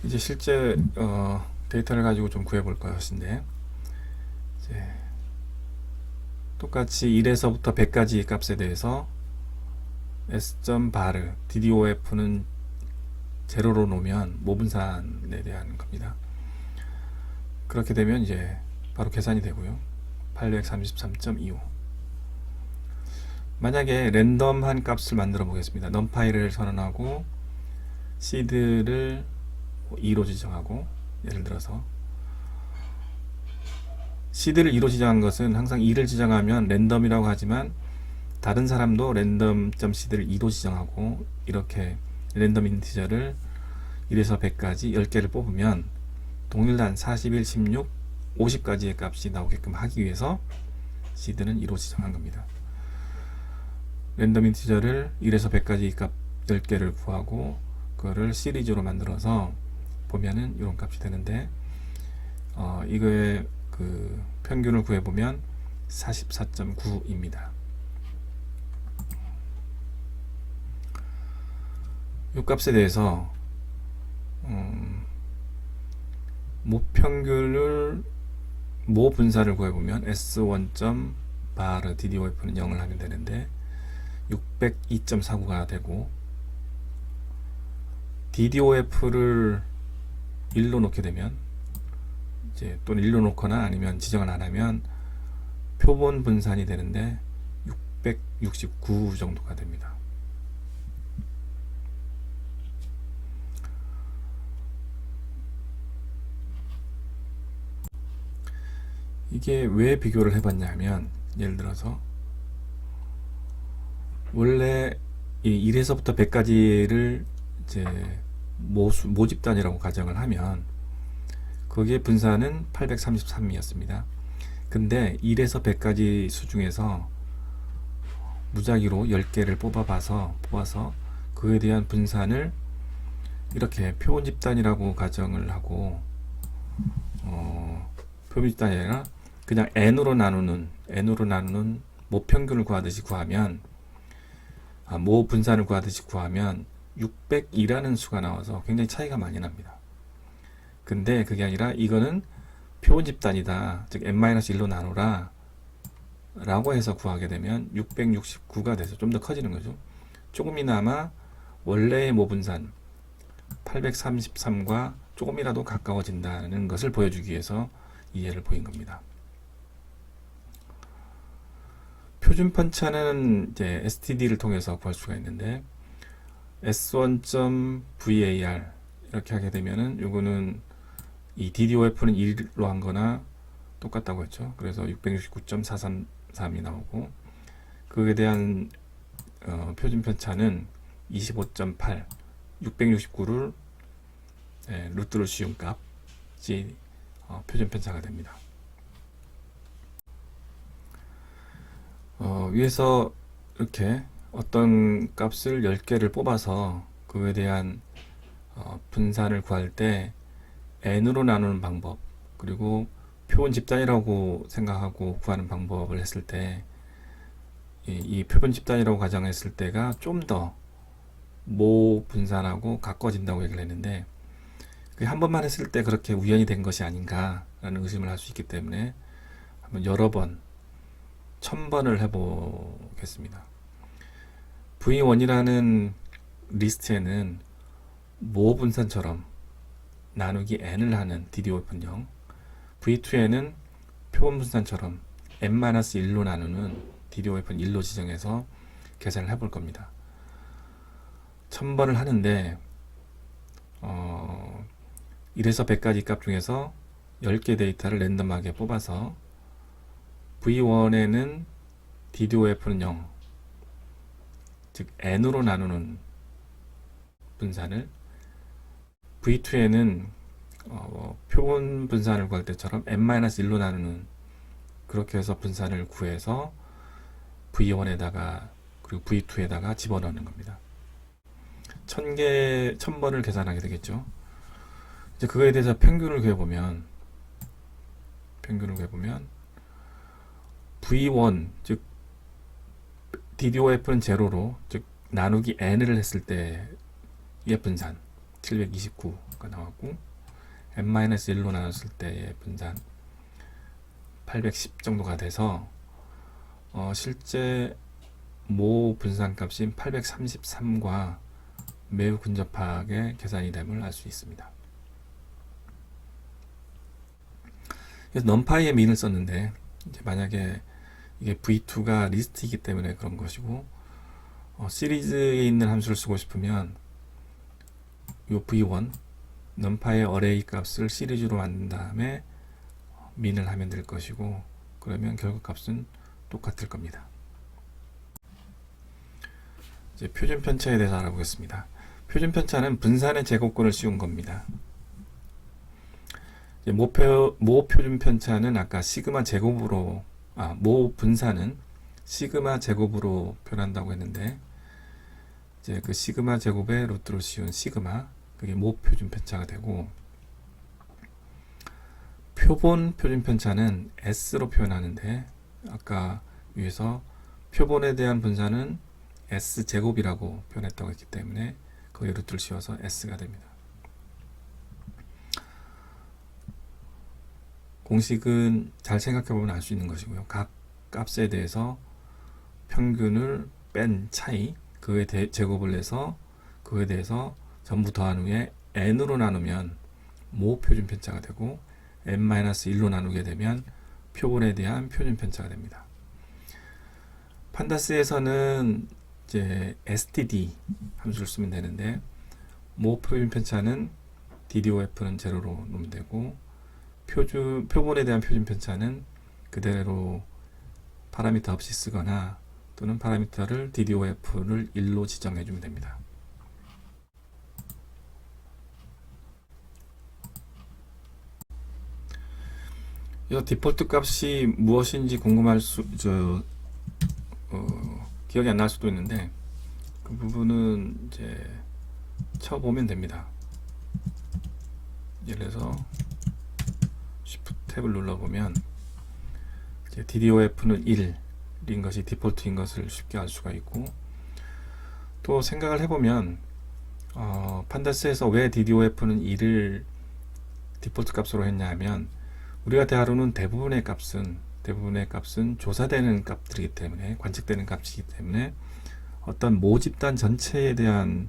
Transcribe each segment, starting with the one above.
이제 실제 데이터를 가지고 좀 구해볼 것인데, 이제 똑같이 1에서부터 100까지 값에 대해서 s.bar ddof는 제로로 놓으면 모분산에 대한 겁니다. 그렇게 되면 이제 바로 계산이 되고요. 833.25. 만약에 랜덤한 값을 만들어 보겠습니다. num파이를 선언하고 seed를 2로 지정하고, 예를 들어서 seed를 2로 지정한 것은 항상 2를 지정하면 랜덤이라고 하지만 다른 사람도 랜덤.seed를 2로 지정하고, 이렇게 랜덤 인티저를 1에서 100까지 10개를 뽑으면 동일한 41, 16, 50까지의 값이 나오게끔 하기 위해서 seed는 2로 지정한 겁니다. 랜덤 인티저를 1에서 100까지 값 10개를 구하고 그거를 시리즈로 만들어서 보면은 이런 값이 되는데, 이거의 그 평균을 구해보면 44.9입니다. 이 값에 대해서 모평균을 모분사를 구해보면 s1.bar ddof는 0을 하면 되는데 602.49가 되고, ddof를 1로 놓게 되면 이제 또는 1로 놓거나 아니면 지정을 안 하면 표본 분산이 되는데 669 정도가 됩니다. 이게 왜 비교를 해봤냐 하면, 예를 들어서 원래 이 1에서부터 100까지를 이제 모집단이라고 가정을 하면 거기에 분산은 833이었습니다. 근데 1에서 100까지 수 중에서 무작위로 10개를 뽑아서 그에 대한 분산을 이렇게 표본 집단이라고 가정을 하고, 표본 집단이 아니라 그냥 n으로 나누는 모평균을 구하듯이 구하면, 모 분산을 구하듯이 구하면 602라는 수가 나와서 굉장히 차이가 많이 납니다. 근데 그게 아니라 이거는 표본 집단이다, 즉 n-1로 나누라 라고 해서 구하게 되면 669가 돼서 좀 더 커지는 거죠. 조금이나마 원래의 모분산 833과 조금이라도 가까워진다는 것을 보여주기 위해서 이 예를 보인 겁니다. 표준 편차는 이제 std를 통해서 구할 수가 있는데, s1.var 이렇게 하게 되면은 요거는 이 ddof는 1로 한 거나 똑같다고 했죠. 그래서 669.433이 나오고, 그에 대한 표준 편차는 25.8, 669를 루트로 씌운 값이 표준 편차가 됩니다. 위에서 이렇게 어떤 값을 10개를 뽑아서 그에 대한 분산을 구할 때 n으로 나누는 방법, 그리고 표본 집단이라고 생각하고 구하는 방법을 했을 때, 이 표본 집단이라고 가정했을 때가 좀 더 모 분산하고 가까워진다고 얘기를 했는데, 한 번만 했을 때 그렇게 우연이 된 것이 아닌가라는 의심을 할 수 있기 때문에 한번 여러 번 1000번을 해보겠습니다. V1이라는 리스트에는 모 분산처럼 나누기 n을 하는 ddof는 0, V2에는 표본 분산처럼 n-1로 나누는 ddof는 1로 지정해서 계산을 해볼 겁니다. 1000번을 하는데 1에서 100까지 값 중에서 10개 데이터를 랜덤하게 뽑아서 V1에는 ddof는 0, 즉 n으로 나누는 분산을, V2에는 표본 분산을 구할 때처럼 n-1로 나누는, 그렇게 해서 분산을 구해서 V1에다가 그리고 V2에다가 집어넣는 겁니다. 1000번을 계산하게 되겠죠. 이제 그거에 대해서 평균을 구해보면 V1, 즉 ddof는 제로로, 즉 나누기 n을 했을 때의 분산, 729가 나왔고 n-1로 나눴을 때의 분산 810 정도가 돼서 실제 모 분산값인 833과 매우 근접하게 계산이 됨을 알 수 있습니다. 그래서 numPy의 민을 썼는데 이제 만약에 이게 v2가 리스트이기 때문에 그런 것이고 시리즈에 있는 함수를 쓰고 싶으면 요 v1 numPy의 어레이 값을 시리즈로 만든 다음에 민을 하면 될 것이고 그러면 결과값은 똑같을 겁니다. 이제 표준 편차에 대해서 알아보겠습니다. 표준 편차는 분산의 제곱권을 씌운 겁니다. 이제 모 표준 편차는 아까 시그마 제곱으로 모 분산은 시그마 제곱으로 표현한다고 했는데 이제 그 시그마 제곱의 루트로 씌운 시그마 그게 모 표준 편차가 되고 표본 표준 편차는 S로 표현하는데 아까 위에서 표본에 대한 분산은 S 제곱이라고 표현했다고 했기 때문에 거기에 루트를 씌워서 S가 됩니다. 공식은 잘 생각해보면 알 수 있는 것이고요. 각 값에 대해서 평균을 뺀 차이 그에 제곱을 내서 그에 대해서 전부 더한 후에 n으로 나누면 모 표준 편차가 되고 n-1로 나누게 되면 표본에 대한 표준 편차가 됩니다. 판다스에서는 이제 std 함수를 쓰면 되는데 모 표준 편차는 ddof는 제로로 놓으면 되고 표본에 대한 표준 편차는 그대로 파라미터 없이 쓰거나 또는 파라미터를 ddof를 1로 지정해 주면 됩니다. 이 디폴트 값이 무엇인지 궁금할 기억이 안 날 수도 있는데 그 부분은 이제 쳐보면 됩니다. 예를 들어서 Shift 탭을 눌러보면 이제 ddof는 1인 것이 디폴트인 것을 쉽게 알 수가 있고 또 생각을 해보면 판다스에서 왜 ddof는 1을 디폴트 값으로 했냐 하면 우리가 다루는 대부분의 값은 조사되는 값들이기 때문에 관측되는 값이기 때문에 어떤 모집단 전체에 대한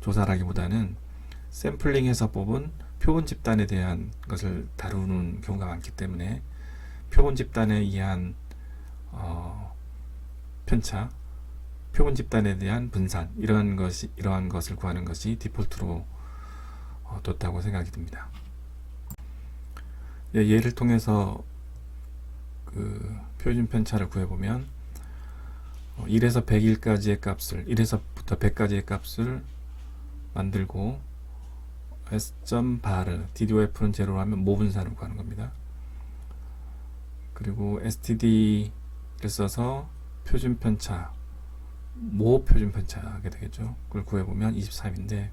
조사라기보다는 샘플링해서 뽑은 표본 집단에 대한 것을 다루는 경우가 많기 때문에 표본 집단에 의한 편차, 표본 집단에 대한 분산 이러한 것을 구하는 것이 디폴트로 뒀다고 생각이 듭니다. 예를 통해서 그 표준 편차를 구해보면 1에서 100일까지의 값을 1에서부터 100까지의 값을 만들고 s.bar ddof는 제로로 하면 모분산을 구하는 겁니다. 그리고 std를 써서 표준 편차 모 표준 편차하게 되겠죠. 그걸 구해보면 23인데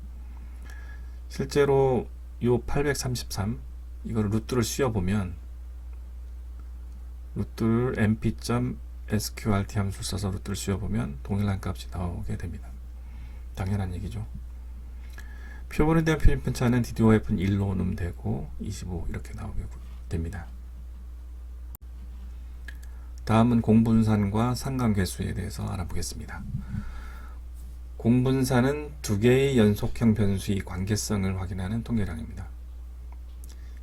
실제로 이 833 이걸 루트를 씌워보면 루트를 np.sqrt 함수를 써서 루트를 씌워보면 동일한 값이 나오게 됩니다. 당연한 얘기죠. 표본에 대한 표준 편차는 ddof는 1로 넣으면 되고 25 이렇게 나오게 됩니다. 다음은 공분산과 상관계수에 대해서 알아보겠습니다. 공분산은 두 개의 연속형 변수의 관계성을 확인하는 통계량입니다.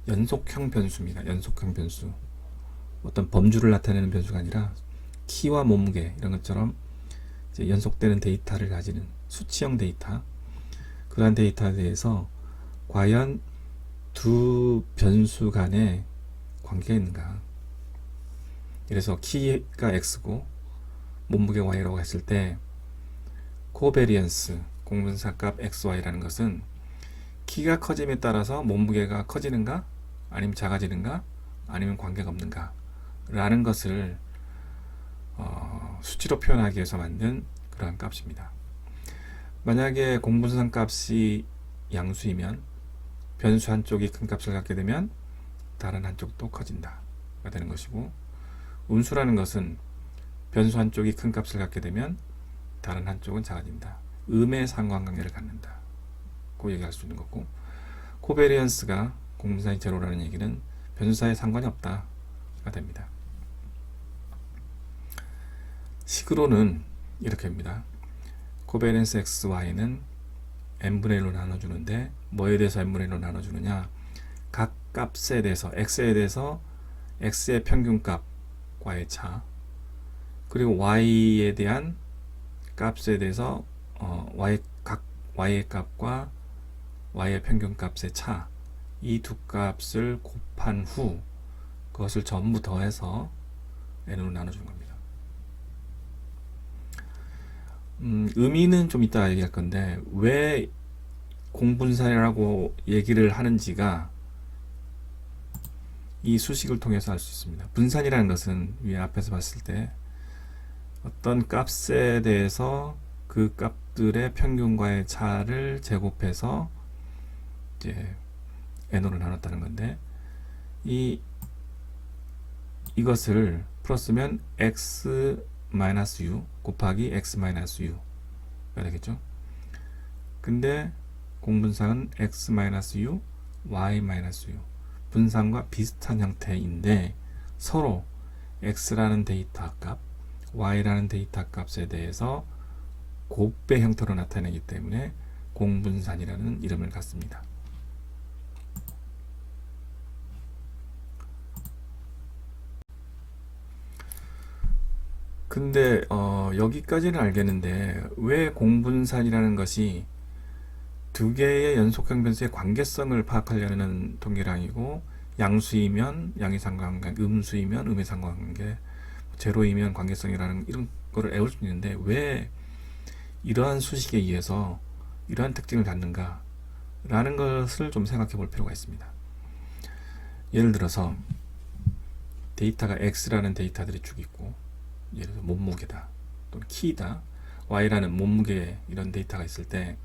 연속형 변수입니다. 연속형 변수. 어떤 범주를 나타내는 변수가 아니라 키와 몸무게 이런 것처럼 이제 연속되는 데이터를 가지는 수치형 데이터. 그러한 데이터에 대해서 과연 두 변수 간에 관계가 있는가. 그래서 키가 x고 몸무게가 y라고 했을 때 코베리언스 공분사값 xy라는 것은 키가 커짐에 따라서 몸무게가 커지는가 아니면 작아지는가 아니면 관계가 없는가 라는 것을 수치로 표현하기 위해서 만든 그러한 값입니다. 만약에 공분산 값이 양수이면 변수 한쪽이 큰 값을 갖게 되면 다른 한쪽도 커진다 가 되는 것이고 음수라는 것은 변수 한쪽이 큰 값을 갖게 되면 다른 한쪽은 작아진다. 음의 상관관계를 갖는다. 갖고 얘기할 수 있는 거고, 코베리언스가 공분산이 제로라는 얘기는 변수사에 상관이 없다가 됩니다. 식으로는 이렇게 합니다. 코베리언스 XY는 n분의 1로 나눠주는데 뭐에 대해서 n분의 1로 나눠주느냐, 각 값에 대해서 x에 대해서 x의 평균값과의 차, 그리고 y에 대한 값에 대해서 각 y의 값과 y의 평균값의 차, 이 두 값을 곱한 후 그것을 전부 더해서 n으로 나눠주는 겁니다. 의미는 좀 이따 얘기할 건데, 왜 공분산이라고 얘기를 하는지가 이 수식을 통해서 알 수 있습니다. 분산이라는 것은 위에 앞에서 봤을 때 어떤 값에 대해서 그 값들의 평균과의 차를 제곱해서 이제 n으로 나눴다는 건데, 이것을 풀었으면 x-u 곱하기 x-u가 되겠죠. 근데 공분상은 x-u, y-u 분산과 비슷한 형태인데, 서로 x라는 데이터 값, y라는 데이터 값에 대해서 곱배 형태로 나타내기 때문에 공분산이라는 이름을 갖습니다. 근데 여기까지는 알겠는데, 왜 공분산이라는 것이 두 개의 연속형 변수의 관계성을 파악하려는 통계량이고, 양수이면 양의상관관계, 음수이면 음의상관관계, 제로이면 관계성이라는 이런 거를 외울 수 있는데, 왜 이러한 수식에 의해서 이러한 특징을 갖는가 라는 것을 좀 생각해 볼 필요가 있습니다. 예를 들어서 데이터가 x라는 데이터들이 쭉 있고, 예를 들어 몸무게다 또는 키다, y라는 몸무게 이런 데이터가 있을 때,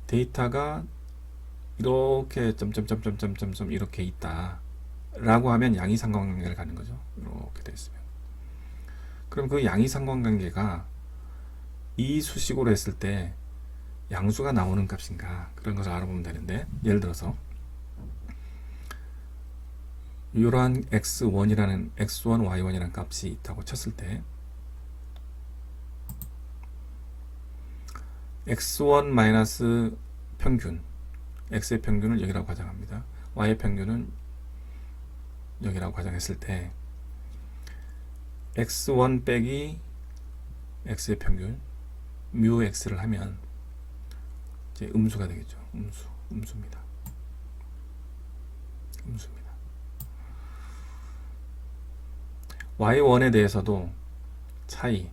데이터가 이렇게 점점점점점점 이렇게 있다 라고 하면 양의상관관계를 갖는 거죠. 이렇게 되어 있으면, 그럼 그 양의상관관계가 이 수식으로 했을 때 양수가 나오는 값인가, 그런 것을 알아보면 되는데, 예를 들어서 이러한 x1이라는 x1, y1이라는 값이 있다고 쳤을 때, x1 마이너스 평균, x의 평균을 여기라고 가정합니다. y의 평균은 여기라고 가정했을 때, x1 빼기 x의 평균 뮤 x를 하면 이제 음수가 되겠죠. 음수입니다. y1에 대해서도 차이,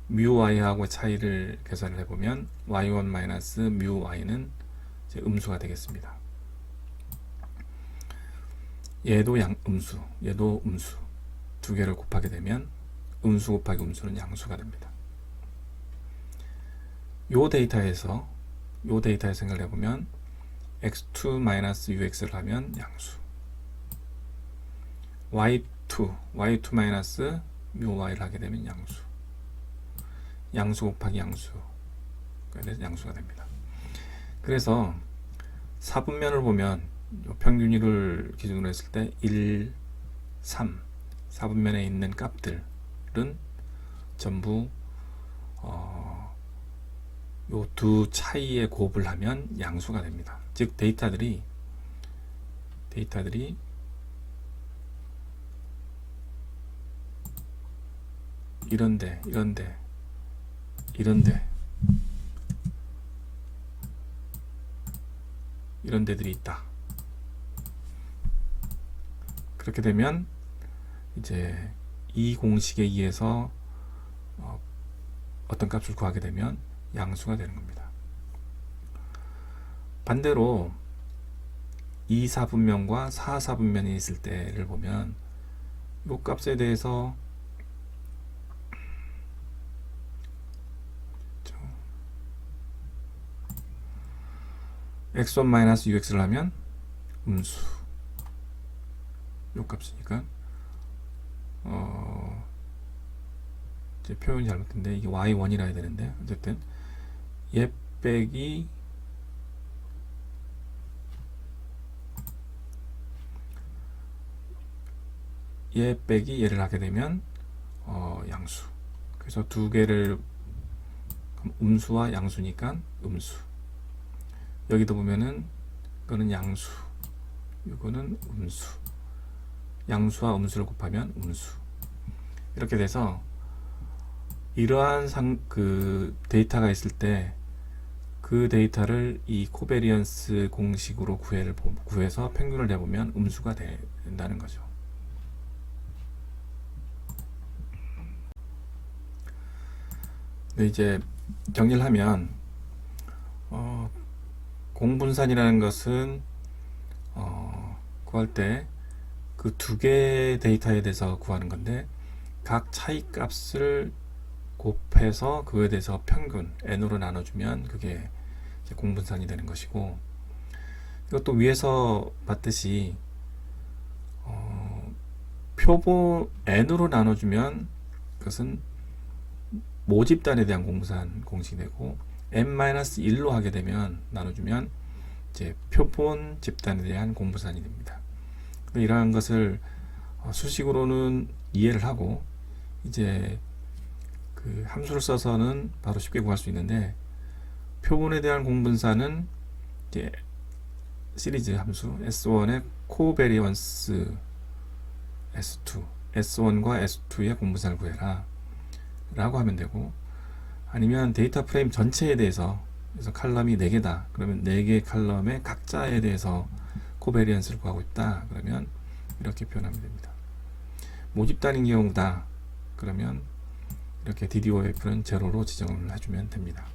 뮤 y하고 차이를 계산을 해보면 y1 마이너스 뮤 y는 이제 음수가 되겠습니다. 얘도 음수, 얘도 음수, 두 개를 곱하게 되면 음수 곱하기 음수는 양수가 됩니다. 요 데이터에서 생각을 해보면 x2 마이너스 ux를 하면 양수, y2 마이너스 뮤 y를 하게 되면 양수 곱하기 양수가 돼서 양수가 됩니다. 그래서 사분면을 보면 평균율을 기준으로 했을 때 1, 3 사분면에 있는 값들은 전부 요 두 차이의 곱을 하면 양수가 됩니다. 즉 데이터들이 이런데 이런 데들이 있다. 그렇게 되면 이제 이 공식에 의해서 어떤 값을 구하게 되면 양수가 되는 겁니다. 반대로 2사분면과 4사분면이 있을 때를 보면 이 값에 대해서 x1-ux를 하면 음수, 요 값이니까 이제 표현이 잘못된데 이게 y1이라 해야 되는데, 어쨌든 얘 빼기 얘 빼기 얘를 하게 되면 양수. 그래서 두 개를 음수와 양수니까 음수. 여기도 보면은 이거는 양수, 이거는 음수. 양수와 음수를 곱하면 음수. 이렇게 돼서 이러한 데이터가 있을 때 그 데이터를 이 코베리언스 공식으로 구해서 평균을 내보면 음수가 된다는 거죠. 이제 정리를 하면 공분산이라는 것은 구할 때 그 두 개의 데이터에 대해서 구하는 건데 각 차이 값을 곱해서 그거에 대해서 평균 n으로 나눠주면 그게 이제 공분산이 되는 것이고, 이것도 위에서 봤듯이 표본 n으로 나눠주면 그것은 모집단에 대한 공분산 공식이 되고, n-1로 하게 되면 나눠주면 이제 표본 집단에 대한 공분산이 됩니다. 이러한 것을 수식으로는 이해를 하고 이제 그 함수를 써서는 바로 쉽게 구할 수 있는데, 표본에 대한 공분산은 이제 시리즈 함수 S1의 코베리언스 S2, S1과 S2의 공분산을 구해라 라고 하면 되고, 아니면 데이터 프레임 전체에 대해서, 그래서 칼럼이 4개다 그러면 4개 칼럼의 각자에 대해서 코베리언스를 구하고 있다 그러면 이렇게 표현하면 됩니다. 모집단인 경우다 그러면 이렇게 DDOF는 제로로 지정을 해주면 됩니다.